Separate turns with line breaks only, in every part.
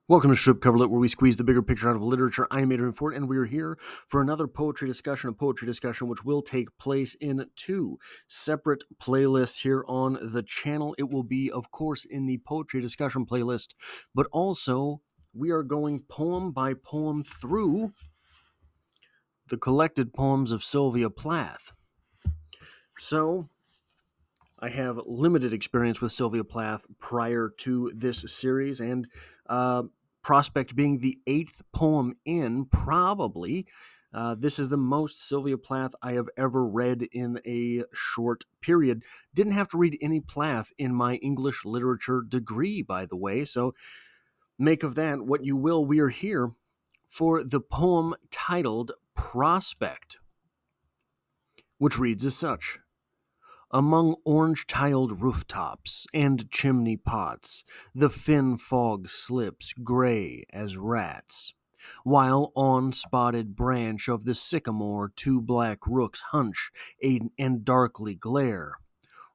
Welcome to Strip Coverlet, where we squeeze the bigger picture out of literature. I'm Adrian Ford, and we are here for another poetry discussion, which will take place in two separate playlists here on the channel. It will be, of course, in the poetry discussion playlist, but also we are going poem by poem through the collected poems of Sylvia Plath. So, I have limited experience with Sylvia Plath prior to this series, and Prospect being the 8th poem in, probably. This is the most Sylvia Plath I have ever read in a short period. Didn't have to read any Plath in my English literature degree, by the way, so make of that what you will. We are here for the poem titled Prospect, which reads as such. Among orange-tiled rooftops and chimney pots, the thin fog slips gray as rats, while on spotted branch of the sycamore 2 black rooks hunch and darkly glare,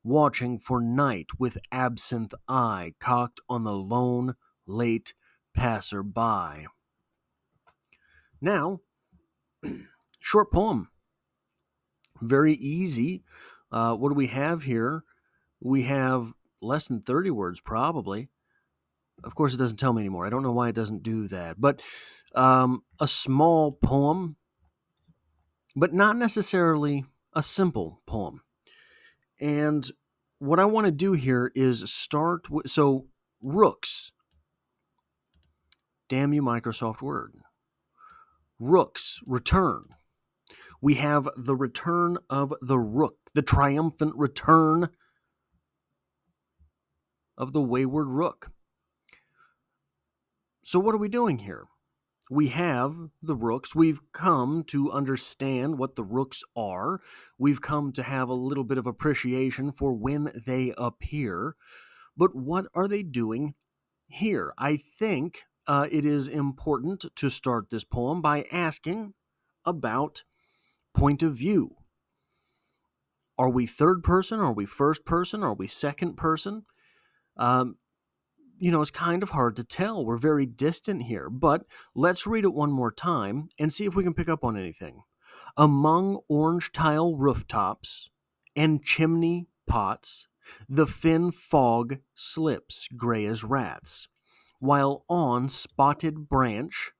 watching for night with absinthe eye cocked on the lone, late passer-by. Now, short poem. Very easy. What do we have here? We have less than 30 words, probably. Of course, it doesn't tell me anymore. I don't know why it doesn't do that. But a small poem, but not necessarily a simple poem. And what I want to do here is start with... So, rooks. Damn you, Microsoft Word. Rooks, return. We have the return of the rook, the triumphant return of the wayward rook. So what are we doing here? We have the rooks. We've come to understand what the rooks are. We've come to have a little bit of appreciation for when they appear. But what are they doing here? I think it is important to start this poem by asking about point of view. Are we third person? Are we first person? Are we second person? It's kind of hard to tell. We're very distant here, but let's read it one more time and see if we can pick up on anything. Among orange tile rooftops and chimney pots, the thin fog slips gray as rats, while on spotted branch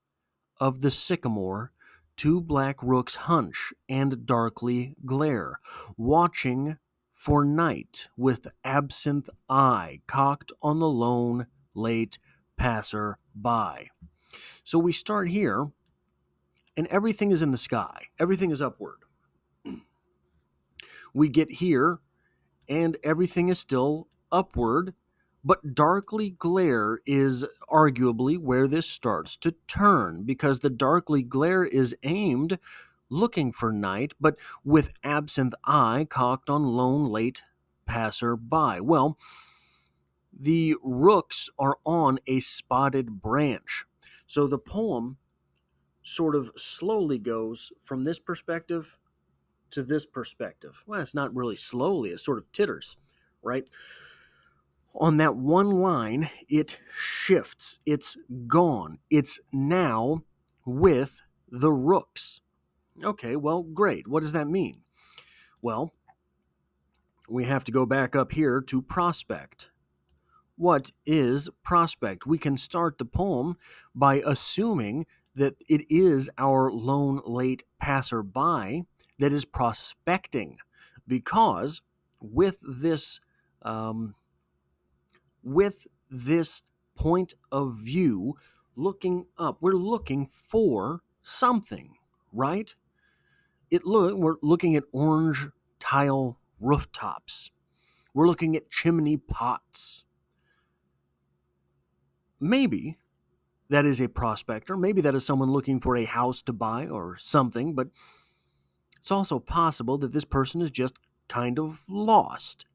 of the sycamore, 2 black rooks hunch and darkly glare, watching for night with absinthe eye cocked on the lone, late passer-by. So we start here, and everything is in the sky. Everything is upward. We get here, and everything is still upward, but darkly glare is arguably where this starts to turn, because the darkly glare is aimed looking for night, but with absinthe eye cocked on lone, late passer-by. Well, the rooks are on a spotted branch. So the poem sort of slowly goes from this perspective to this perspective. Well, it's not really slowly, it sort of titters, right? On that one line, it shifts. It's gone. It's now with the rooks. Okay, well, great. What does that mean? Well, we have to go back up here to prospect. What is prospect? We can start the poem by assuming that it is our lone, late passerby that is prospecting, because with this point of view, looking up, we're looking for something, right? We're looking at orange tile rooftops. We're looking at chimney pots. Maybe that is a prospector. Maybe that is someone looking for a house to buy or something, but it's also possible that this person is just kind of lost.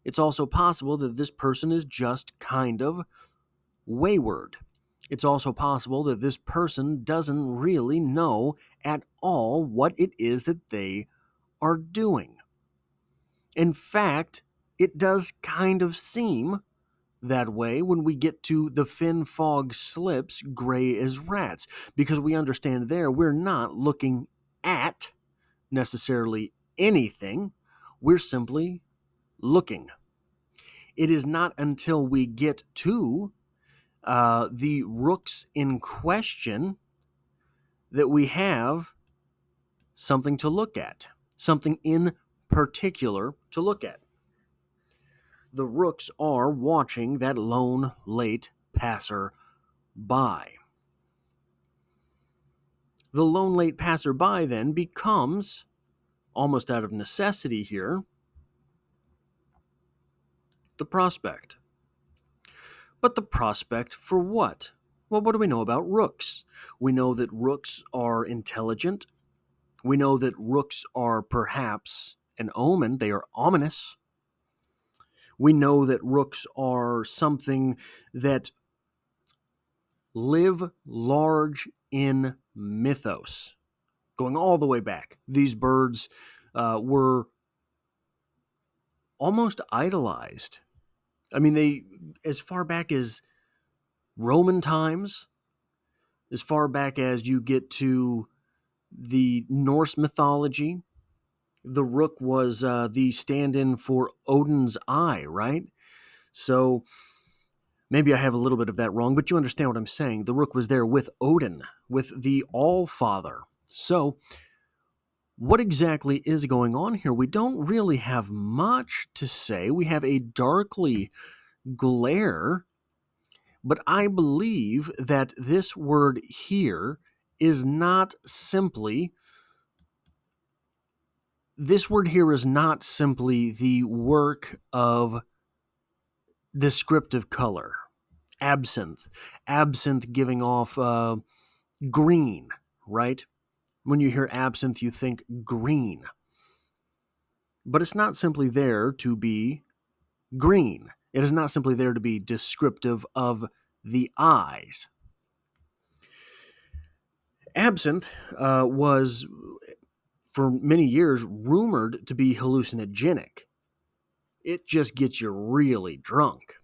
It's also possible that this person is just kind of wayward. It's also possible that this person doesn't really know at all what it is that they are doing. In fact, it does kind of seem that way when we get to the fin fog slips, gray as rats, because we understand there we're not looking at necessarily anything, we're simply looking. It is not until we get to the rooks in question that we have something to look at, something in particular to look at. The rooks are watching that lone late passer by. The lone late passerby then becomes, almost out of necessity here, the prospect. But the prospect for what? Well, what do we know about rooks? We know that rooks are intelligent. We know that rooks are perhaps an omen. They are ominous. We know that rooks are something that live large in mythos. Going all the way back, these birds were almost idolized. I mean, they, as far back as Roman times, as far back as you get to the Norse mythology, the rook was the stand-in for Odin's eye, right? So maybe I have a little bit of that wrong, but you understand what I'm saying. The rook was there with Odin, with the All-Father. So what exactly is going on here? We don't really have much to say. We have a darkly glare, but I believe that this word here is not simply the work of descriptive color. Absinthe giving off green, right? When you hear absinthe, you think green. But it's not simply there to be green. It is not simply there to be descriptive of the eyes. Absinthe was, for many years, rumored to be hallucinogenic. It just gets you really drunk.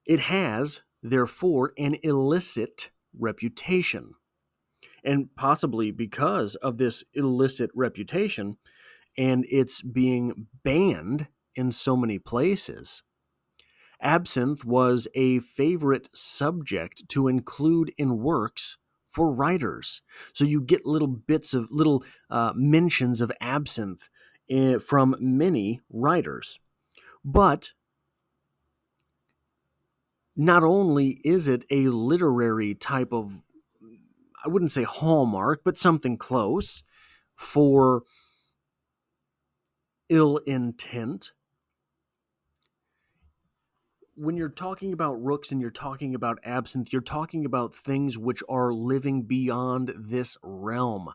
It has, therefore, an illicit reputation. And possibly because of this illicit reputation and it's being banned in so many places, absinthe was a favorite subject to include in works for writers. So you get little bits of little mentions of absinthe from many writers. But not only is it a literary type of, I wouldn't say hallmark, but something close for ill intent. When you're talking about rooks and you're talking about absinthe, you're talking about things which are living beyond this realm.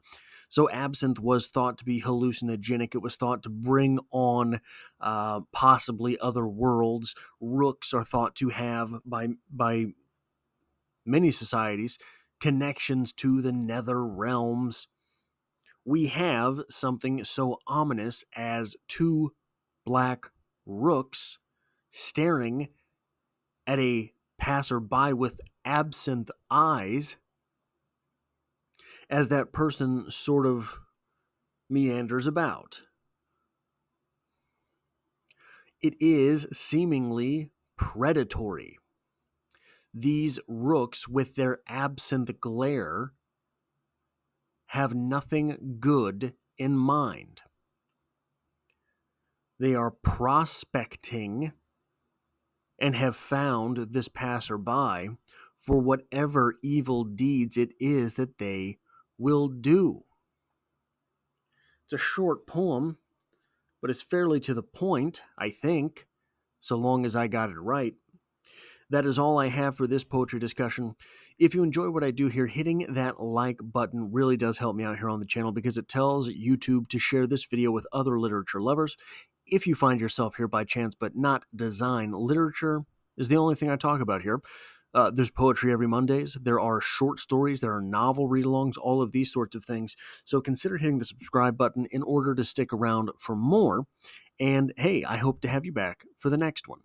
So absinthe was thought to be hallucinogenic. It was thought to bring on possibly other worlds. Rooks are thought to have, by many societies, connections to the nether realms. We have something so ominous as two black rooks staring at a passerby with absent eyes as that person sort of meanders about. It is seemingly predatory. These rooks, with their absent glare, have nothing good in mind. They are prospecting and have found this passerby for whatever evil deeds it is that they will do. It's a short poem, but it's fairly to the point, I think, so long as I got it right. That is all I have for this poetry discussion. If you enjoy what I do here, hitting that like button really does help me out here on the channel because it tells YouTube to share this video with other literature lovers. If you find yourself here by chance but not design, literature is the only thing I talk about here. There's poetry every Mondays. There are short stories. There are novel read-alongs, all of these sorts of things. So consider hitting the subscribe button in order to stick around for more. And hey, I hope to have you back for the next one.